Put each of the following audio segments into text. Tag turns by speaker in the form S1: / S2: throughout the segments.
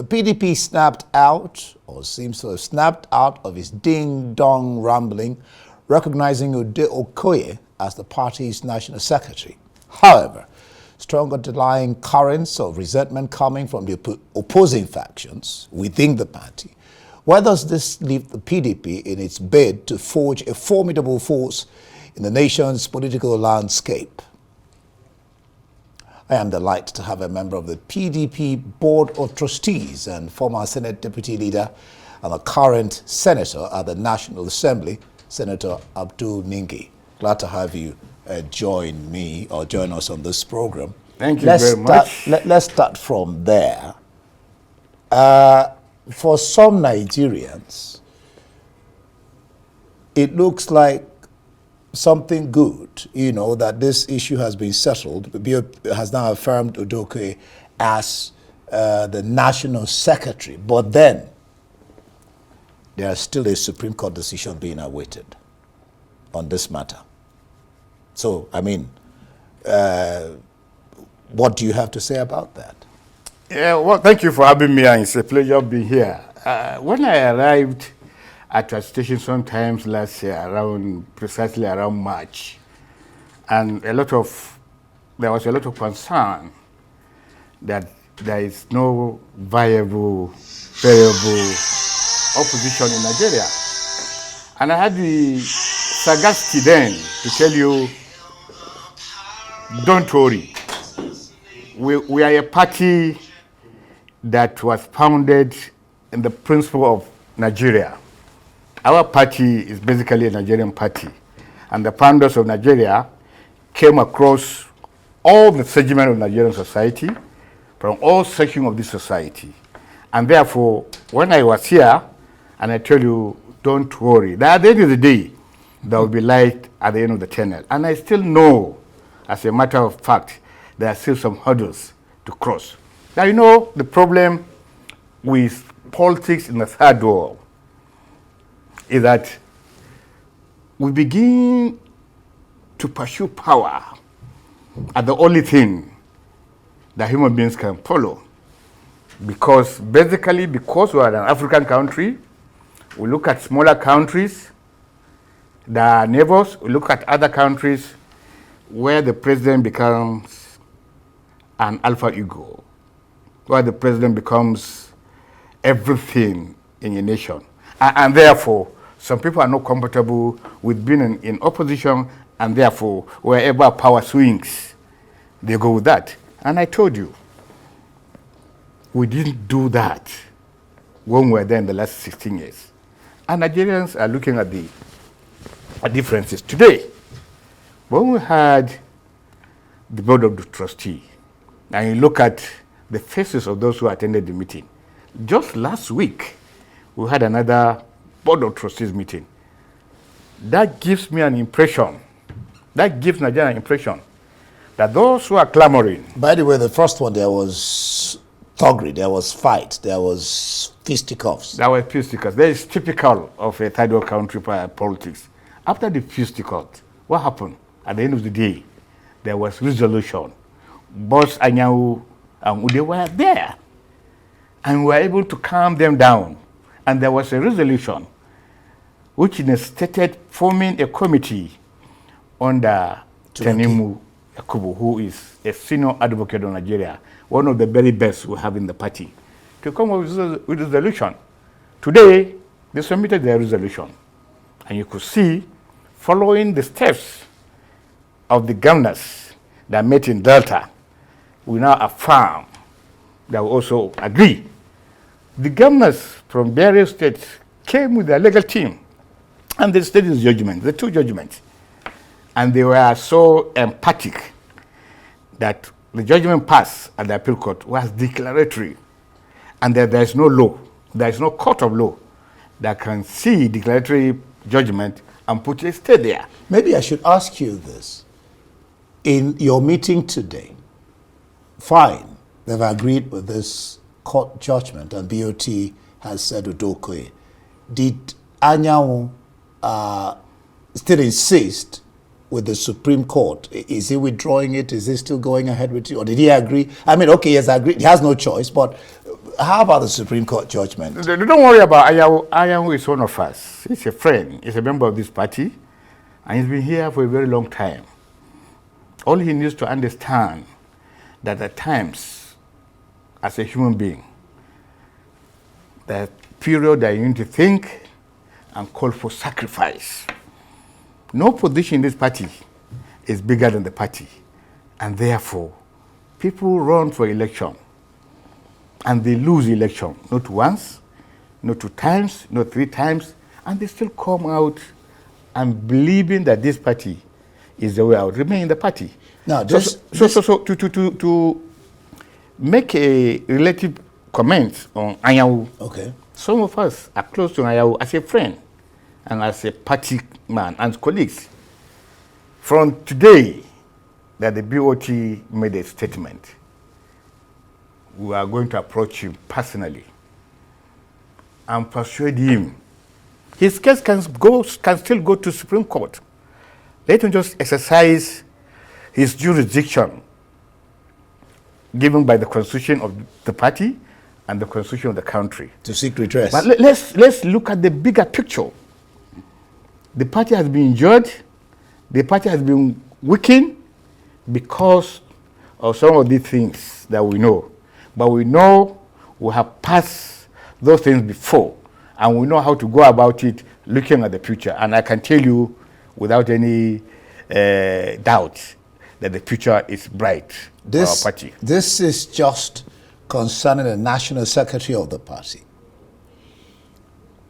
S1: The PDP snapped out, or seems to have snapped out of its ding-dong rambling, recognizing Ude Okoye as the party's national secretary. However, strong underlying currents of resentment coming from the opposing factions within the party. Where does this leave the PDP in its bid to forge a formidable force in the nation's political landscape? I am delighted to have a member of the PDP Board of Trustees and former Senate Deputy Leader and a current Senator at the National Assembly, Senator Abdul Ningi. Glad to have you join us on this program.
S2: Thank you very much.
S1: Let's start from there. For some Nigerians, it looks like something good, that this issue has been settled. The BO has now affirmed Udoke as the national secretary, but then there is still a Supreme Court decision being awaited on this matter. So, what do you have to say about that?
S2: Yeah, well, thank you for having me, and it's a pleasure being here. When I arrived at a station sometimes last year, precisely around March, and there was a lot of concern that there is no viable opposition in Nigeria. And I had the sagacity then to tell you, don't worry. We are a party that was founded in the principle of Nigeria. Our party is basically a Nigerian party, and the founders of Nigeria came across all the segments of Nigerian society, from all sections of this society. And therefore, when I was here, and I tell you, don't worry, that at the end of the day, there will be light at the end of the tunnel. And I still know, as a matter of fact, there are still some hurdles to cross. Now, the problem with politics in the third world is that we begin to pursue power as the only thing that human beings can follow. Because we are an African country, we look at smaller countries, the neighbors, we look at other countries where the president becomes an alpha ego, where the president becomes everything in a nation. And therefore, some people are not comfortable with being in opposition, and therefore, wherever power swings, they go with that. And I told you, we didn't do that when we were there in the last 16 years. And Nigerians are looking at the differences today. When we had the Board of the Trustees, and you look at the faces of those who attended the meeting, just last week, we had another Board of Trustees meeting. That gives me an impression, that gives Nigeria an impression that those who are clamoring.
S1: By the way, the first one, there was thuggery, there was fight, there was fisticuffs.
S2: There were fisticuffs. That is typical of a third world country politics. After the fisticuffs, what happened? At the end of the day, there was resolution. Boss Anyanwu and Ude were there. And we were able to calm them down. And there was a resolution which stated forming a committee under Tinubu, who is a senior advocate of Nigeria, one of the very best we have in the party, to come up with a resolution. Today, they submitted their resolution. And you could see, following the steps of the governors that met in Delta, we now affirm that we also agree. The governors from various states came with their legal team, and they stated the two judgments. And they were so emphatic that the judgment passed at the appeal court was declaratory, and that there is no law, there is no court of law that can see declaratory judgment and put a stay there.
S1: Maybe I should ask you this. In your meeting today, fine, they've agreed with this court judgment, and BOT has said Udoke. Did Anyanwu still insist with the Supreme Court? Is he withdrawing it? Is he still going ahead with it? Or did he agree? Okay, he has agreed. He has no choice, but how about the Supreme Court judgment?
S2: Don't worry about Ayahu. Ayahu is one of us. He's a friend. He's a member of this party. And he's been here for a very long time. All he needs to understand that at times, as a human being, the period that you need to think and call for sacrifice. No position in this party is bigger than the party. And therefore, people run for election. And they lose election. Not once, not 2 times, not 3 times. And they still come out and believing that this party is the way out. Remain in the party.
S1: Now,
S2: to make a relative comment on Ayahu.
S1: Okay.
S2: Some of us are close to Ayahu as a friend and as a party man and colleagues. From today that the BOT made a statement, we are going to approach him personally and persuade him. His case can still go to Supreme Court. Let him just exercise his jurisdiction given by the constitution of the party and the constitution of the country.
S1: To seek redress.
S2: But let's look at the bigger picture. The party has been injured. The party has been weakened because of some of these things that we know. But we know we have passed those things before, and we know how to go about it looking at the future. And I can tell you without any doubt that the future is bright for our party.
S1: This is just concerning the national secretary of the party.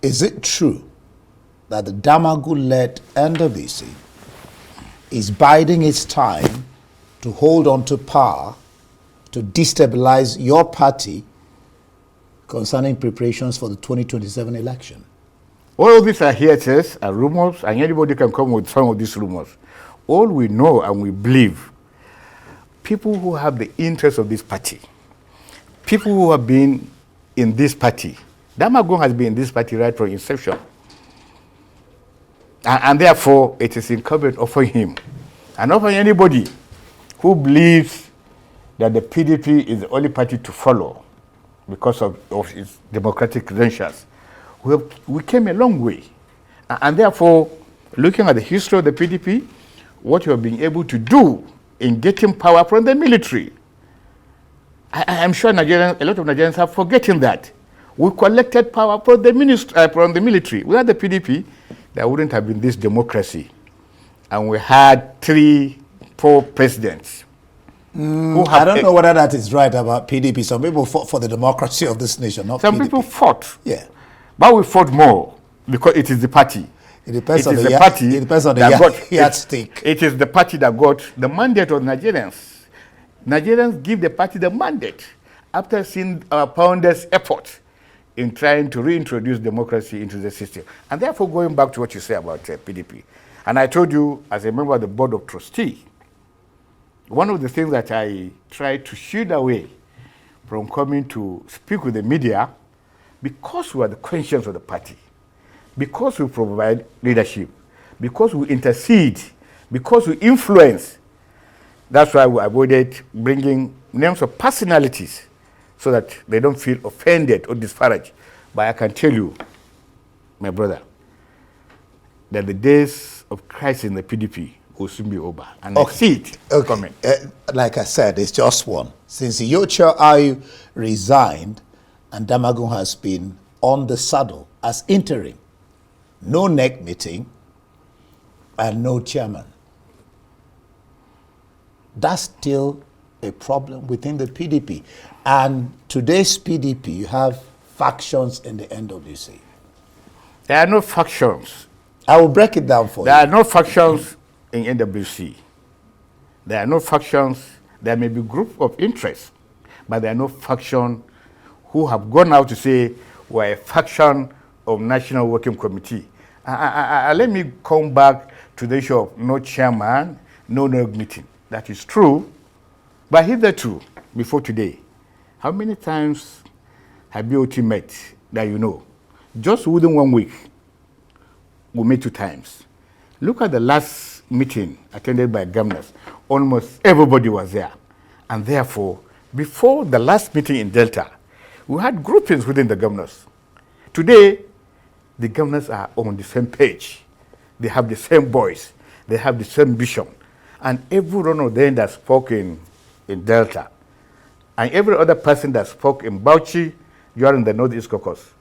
S1: Is it true that the Damagul-led NWC is biding its time to hold on to power to destabilize your party concerning preparations for the 2027 election?
S2: All of these are hearsay, are rumors, and anybody can come with some of these rumors. All we know and we believe, people who have the interest of this party, people who have been in this party, Damagul has been in this party right from inception. And therefore, it is incumbent upon him and upon anybody who believes that the PDP is the only party to follow because of its democratic credentials. We came a long way. And therefore, looking at the history of the PDP, what you have been able to do in getting power from the military, I'm sure Nigerians, a lot of Nigerians have forgotten that. We collected power from the military. Without the PDP, there wouldn't have been this democracy. And we had 3 poor presidents.
S1: I don't know whether that is right about PDP. Some people fought for the democracy of this nation, not
S2: some
S1: PDP.
S2: people fought.
S1: Yeah.
S2: But we fought more because it is the party.
S1: It depends on
S2: the
S1: the
S2: party.
S1: It depends on the yardstick.
S2: It is the party that got the mandate of Nigerians. Nigerians give the party the mandate after seeing our founders' effort in trying to reintroduce democracy into the system. And therefore, going back to what you say about PDP, and I told you as a member of the board of trustees, one of the things that I try to shield away from coming to speak with the media, because we are the conscience of the party, because we provide leadership, because we intercede, because we influence. That's why we avoided bringing names of personalities so that they don't feel offended or disparaged. But I can tell you, my brother, that the days of crisis in the PDP will soon be over. And I see it coming.
S1: Like I said, it's just one. Since Yocha Ayu resigned and Damagul has been on the saddle as interim, no NEC meeting and no chairman. That's still a problem within the PDP. And today's PDP, you have factions in the NWC.
S2: There are no factions.
S1: I will break it down for you.
S2: There are no factions in NWC. There are no factions. There may be groups of interest, but there are no faction who have gone out to say we're a faction of National Working Committee. Let me come back to the issue of no chairman, no meeting. That is true, but hitherto, before today, how many times have BOT met that you know? Just within 1 week, we met 2 times. Look at the last meeting attended by governors. Almost everybody was there. And therefore, before the last meeting in Delta, We had groupings within the governors. Today, the governors are on the same page. They have the same voice. They have the same vision. And every one of them that spoke in Delta, and every other person that spoke in Bauchi during the Northeast Caucus,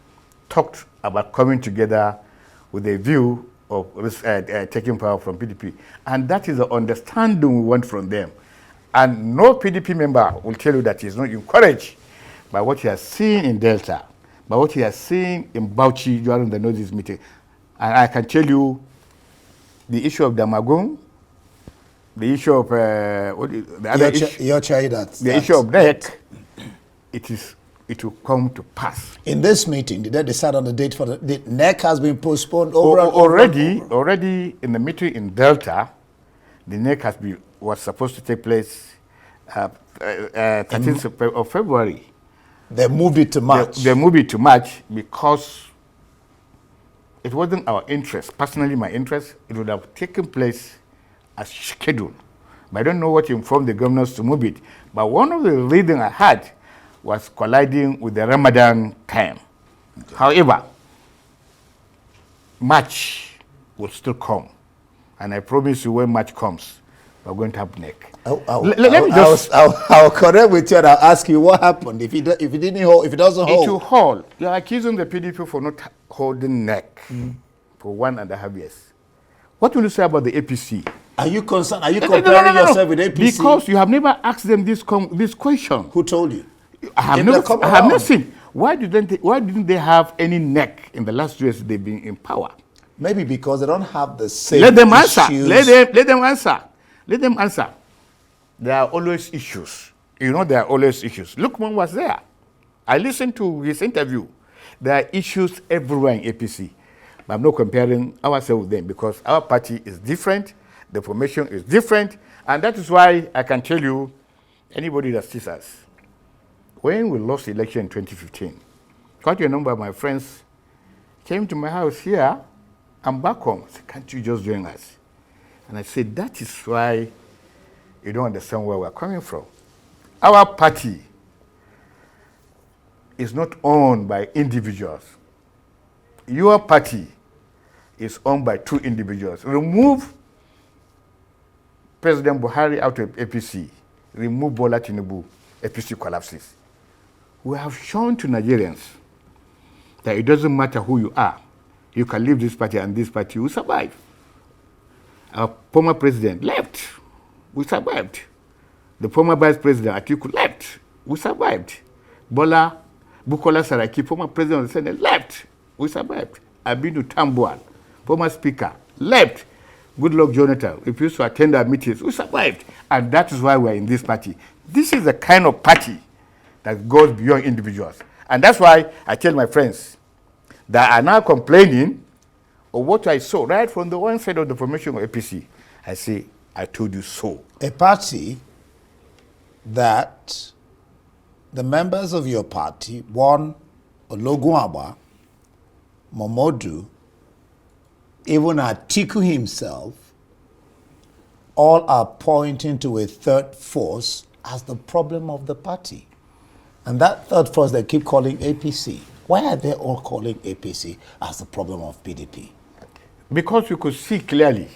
S2: talked about coming together with a view of taking power from PDP. And that is the understanding we want from them. And no PDP member will tell you that he is not encouraged by what he has seen in Delta, by what he has seen in Bauchi during the Northeast meeting. And I can tell you the issue of Damagong, the issue of the other issue, the issue of NEC, it will come to pass.
S1: In this meeting, did they decide on the date for the NEC has been postponed
S2: already in the meeting in Delta, the NEC was supposed to take place 13th of February.
S1: They moved it to March.
S2: They moved it to March because it wasn't our interest. Personally, my interest, it would have taken place as scheduled. But I don't know what informed the governors to move it. But one of the reasons I had was colliding with the Ramadan time. However, March will still come. And I promise you when March comes, we're going to have NEC.
S1: I'll correct with you and I'll ask you what happened if it doesn't hold.
S2: It will hold. You're accusing the PDP for not holding NEC for 1.5 years. What will you say about the APC?
S1: Are you concerned? Are you comparing yourself with APC?
S2: Because you have never asked them this question.
S1: Who told you?
S2: I have not seen. Why didn't they have any NEC in the last 2 years they've been in power?
S1: Maybe because they don't have the same
S2: Let them answer.
S1: issues.
S2: Let them answer. Let them answer. There are always issues. You know, there are always issues. Lukman was there. I listened to his interview. There are issues everywhere in APC. But I'm not comparing ourselves with them because our party is different. The formation is different. And that is why I can tell you, anybody that sees us, when we lost the election in 2015, quite a number of my friends came to my house here. I'm back home. I said, can't you just join us? And I said, that is why you don't understand where we're coming from. Our party is not owned by individuals. Your party is owned by 2 individuals. Remove President Buhari out of APC, remove Bola Tinubu, APC collapses. We have shown to Nigerians that it doesn't matter who you are. You can leave this party and this party will survive. Our former president left. We survived. The former vice president, Atiku, left. We survived. Bukola Saraki, former president of the Senate, left. We survived. Abinu Tambuwal, former speaker, left. Goodluck Jonathan refused to attend our meetings. We survived. And that is why we're in this party. This is the kind of party that goes beyond individuals. And that's why I tell my friends that are now complaining of what I saw right from the one side of the formation of APC. I say, I told you so.
S1: A party that the members of your party, one, Ologunagba, Momodu, even Atiku himself, all are pointing to a third force as the problem of the party. And that third force they keep calling APC. Why are they all calling APC as the problem of PDP?
S2: Because you could see clearly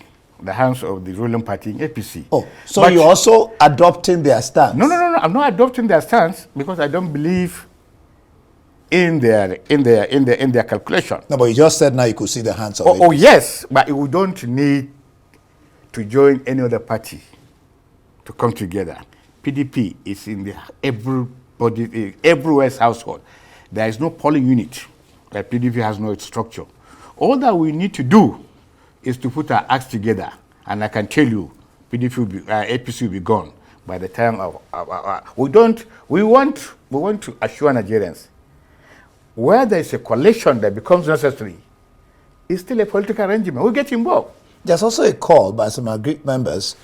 S2: the hands of the ruling party in APC.
S1: Oh, so but you're also adopting their stance?
S2: No. I'm not adopting their stance because I don't believe in their calculation.
S1: No, but you just said now you could see the hands of APC.
S2: Oh yes, but we don't need to join any other party to come together. PDP is in everywhere's household. There is no polling unit. Like PDP has no structure. All that we need to do is to put our acts together, and I can tell you, APC will be gone by the time we want to assure Nigerians where there is a coalition that becomes necessary, it's still a political arrangement. We'll get involved.
S1: There's also a call by some agreed members.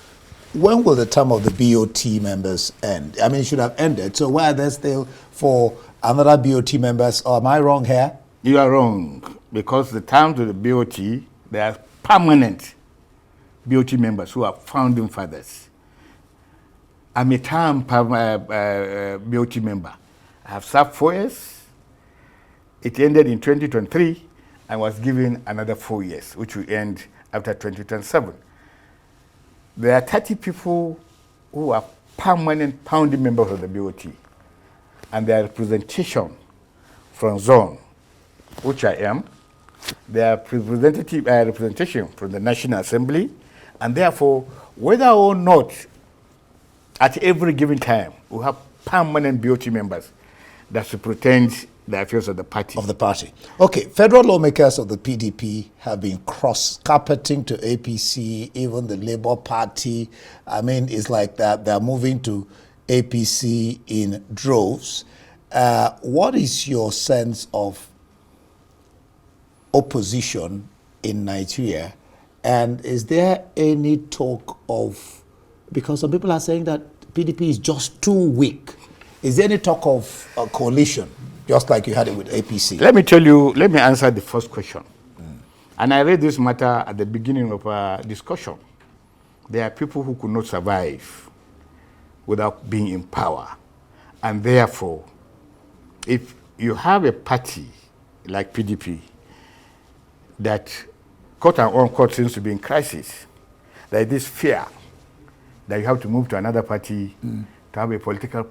S1: When will the term of the BOT members end? I mean, it should have ended. So why are they still for another BOT members? Or am I wrong here?
S2: You are wrong, because the terms of the BOT, they are permanent BOT members who are founding fathers. I'm a term BOT member. I have served 4 years. It ended in 2023 and was given another 4 years, which will end after 2027. There are 30 people who are permanent founding members of the BOT, and their representation from zone, which I am, their representation from the National Assembly, and therefore, whether or not at every given time we have permanent BOT members that represent the affairs of the party.
S1: Okay, federal lawmakers of the PDP have been cross-carpeting to APC, even the Labour Party. I mean, it's like that they're moving to APC in droves. What is your sense of opposition in Nigeria? And is there any talk of, because some people are saying that PDP is just too weak, is there any talk of a coalition, just like you had it with APC?
S2: Let me answer the first question. And I raised this matter at the beginning of our discussion. There are people who could not survive without being in power. And therefore, if you have a party like PDP that quote and unquote seems to be in crisis, there is this fear that you have to move to another party to have a political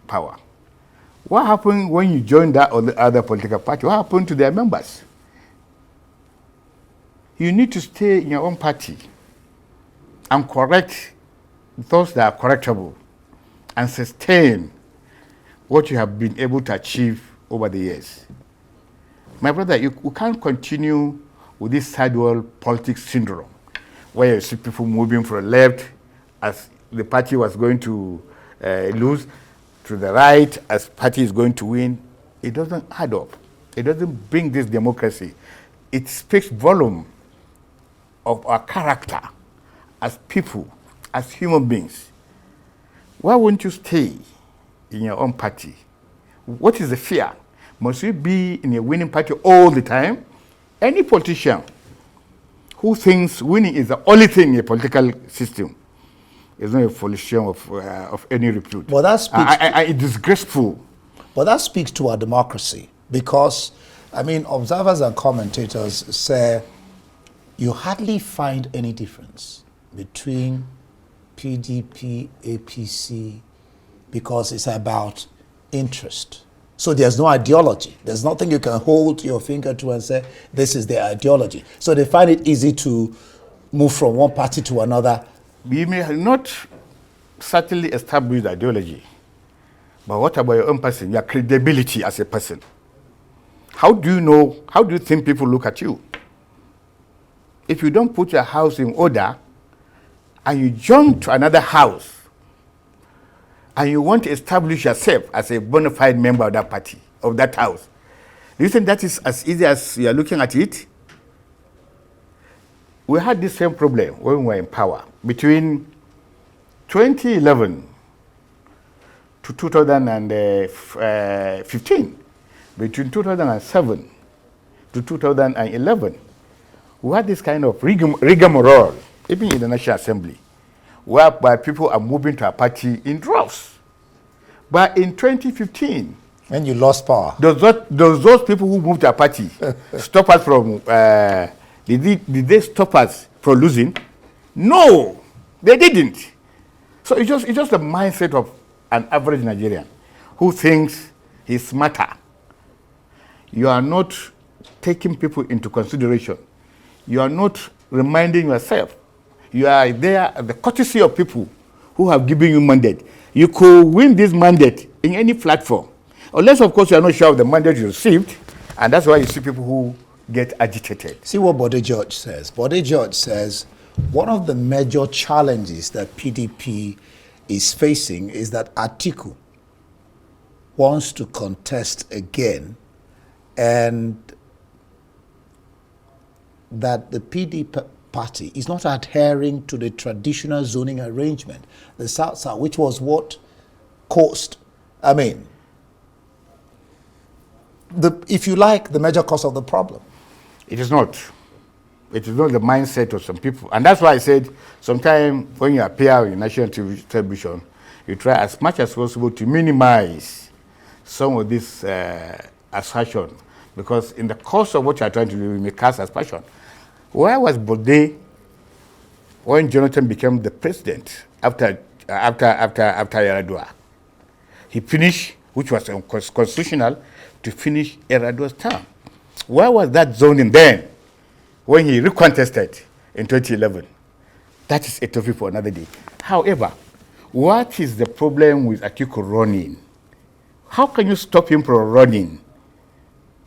S2: power. What happened when you join that other political party? What happened to their members? You need to stay in your own party and correct those that are correctable and sustain what you have been able to achieve over the years. My brother, you can't continue with this third world politics syndrome, where you see people moving from left as the party was going to lose, to the right as party is going to win. It doesn't add up. It doesn't bring this democracy. It speaks volume of our character as people, as human beings. Why won't you stay in your own party? What is the fear? Must you be in a winning party all the time? Any politician who thinks winning is the only thing in a political system is not a politician of any repute.
S1: Well, that speaks
S2: it's disgraceful.
S1: But that speaks to our democracy, because, I mean, observers and commentators say you hardly find any difference between PDP, APC, because it's about interest. So there's no ideology. There's nothing you can hold your finger to and say, this is their ideology. So they find it easy to move from one party to another.
S2: You may not certainly establish ideology, but what about your own person, your credibility as a person? How do you think people look at you? If you don't put your house in order and you jump to another house and you want to establish yourself as a bona fide member of that party, of that house, do you think that is as easy as you are looking at it? We had this same problem when we were in power. Between 2011 to 2015, between 2007 to 2011, we had this kind of rigmarole, even in the National Assembly, whereby people are moving to a party in droves. But in 2015,
S1: when you lost power,
S2: those people who moved to a party stop us from, did they stop us from losing? No, they didn't. So it's just the mindset of an average Nigerian who thinks he's smarter. You are not taking people into consideration. You are not reminding yourself. You are there at the courtesy of people who have given you mandate. You could win this mandate in any platform, unless, of course, you are not sure of the mandate you received, and that's why you see people who get agitated.
S1: See what Bode George says. Bode George says one of the major challenges that PDP is facing is that Atiku wants to contest again, and that the PDP party is not adhering to the traditional zoning arrangement, the South-South, which was what caused, I mean, if you like, the major cause of the problem.
S2: It is not. It is not the mindset of some people. And that's why I said, sometimes when you appear in national television, you try as much as possible to minimize some of this assertion, Because in the course of what you are trying to do, you may cast aspersion. Where was Bode when Jonathan became the president after Yar'Adua? He finished, which was constitutional, to finish Yar'Adua's term. Where was that zoning then when he recontested in 2011? That is a topic for another day. However, what is the problem with Atiku running? How can you stop him from running?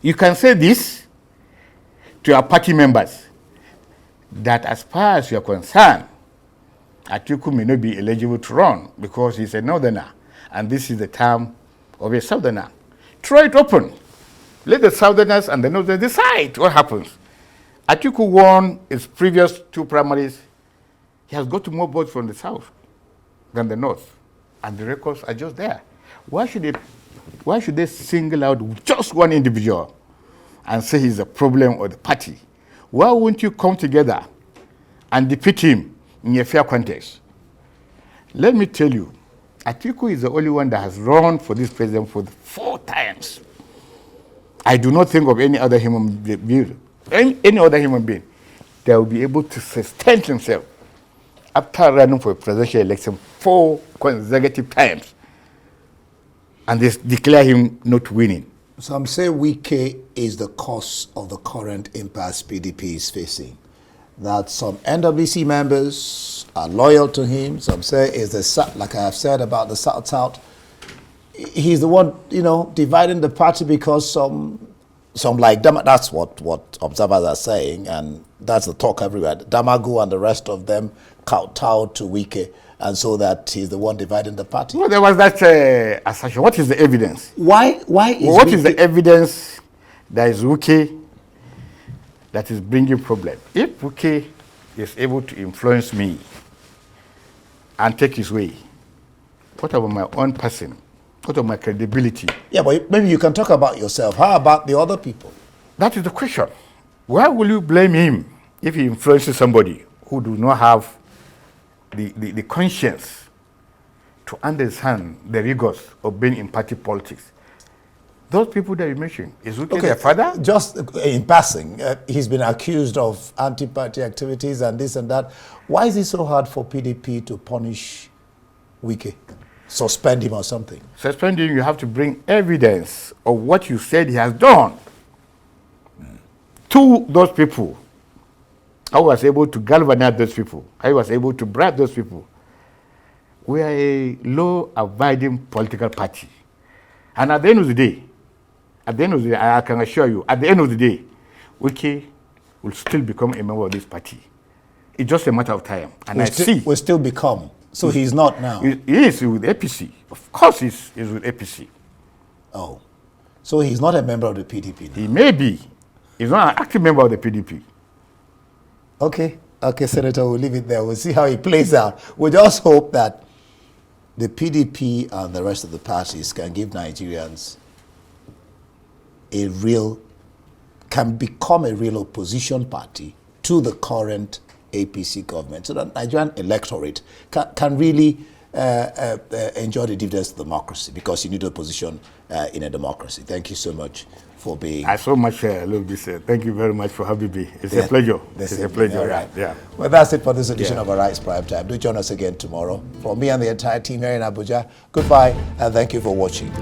S2: You can say this to your party members, that as far as you are concerned, Atiku may not be eligible to run because he's a northerner, and this is the term of a southerner. Throw it open. Let the southerners and the northerners decide what happens. Atiku won his previous 2 primaries. He has got more votes from the south than the north, and the records are just there. Why should they single out just one individual and say he's a problem of the party? Why won't you come together and defeat him in a fair contest? Let me tell you, Atiku is the only one that has run for this president for 4 times. I do not think of any other human being, any other human being that will be able to sustain himself after running for a presidential election 4 consecutive times, and they declare him not winning.
S1: Some say Wike is the cause of the current impasse PDP is facing. That some NWC members are loyal to him. Some say is the, like I have said about the South, he's the one, dividing the party because some like that's what observers are saying, and that's the talk everywhere. Damagu and the rest of them kowtow to Wike, and so that he's the one dividing the party.
S2: Well, there was that assertion. What is the evidence?
S1: What is
S2: the evidence that is Wike that is bringing problem? If Wike is able to influence me and take his way, what about my own person? What about my credibility?
S1: Yeah, but maybe you can talk about yourself. How about the other people?
S2: That is the question. Why will you blame him if he influences somebody who do not have the conscience to understand the rigors of being in party politics? Those people that you mentioned, is Wike their father?
S1: Just in passing, he's been accused of anti-party activities and this and that. Why is it so hard for PDP to punish Wike? Suspend him or something?
S2: Suspend him, you have to bring evidence of what you said he has done to those people. I was able to galvanize those people. I was able to bribe those people. We are a law-abiding political party. And at the end of the day, I can assure you, at the end of the day, Wike will still become a member of this party. It's just a matter of time. And
S1: will still become. So he's not now?
S2: He is with APC. Of course he's with APC.
S1: Oh. So he's not a member of the PDP now?
S2: He may be. He's not an active member of the PDP.
S1: Okay, Senator, we'll leave it there. We'll see how it plays out. We just hope that the PDP and the rest of the parties can give Nigerians can become a real opposition party to the current APC government, so that Nigerian electorate can really enjoy the dividends of democracy, because you need opposition in a democracy. Thank you so much for being.
S2: I so much love this. Thank you very much for having me. It's a pleasure. It's a pleasure.
S1: All right.
S2: Yeah.
S1: Well, that's it for this edition of Arise Prime Time. Do join us again tomorrow. For me and the entire team here in Abuja, goodbye and thank you for watching.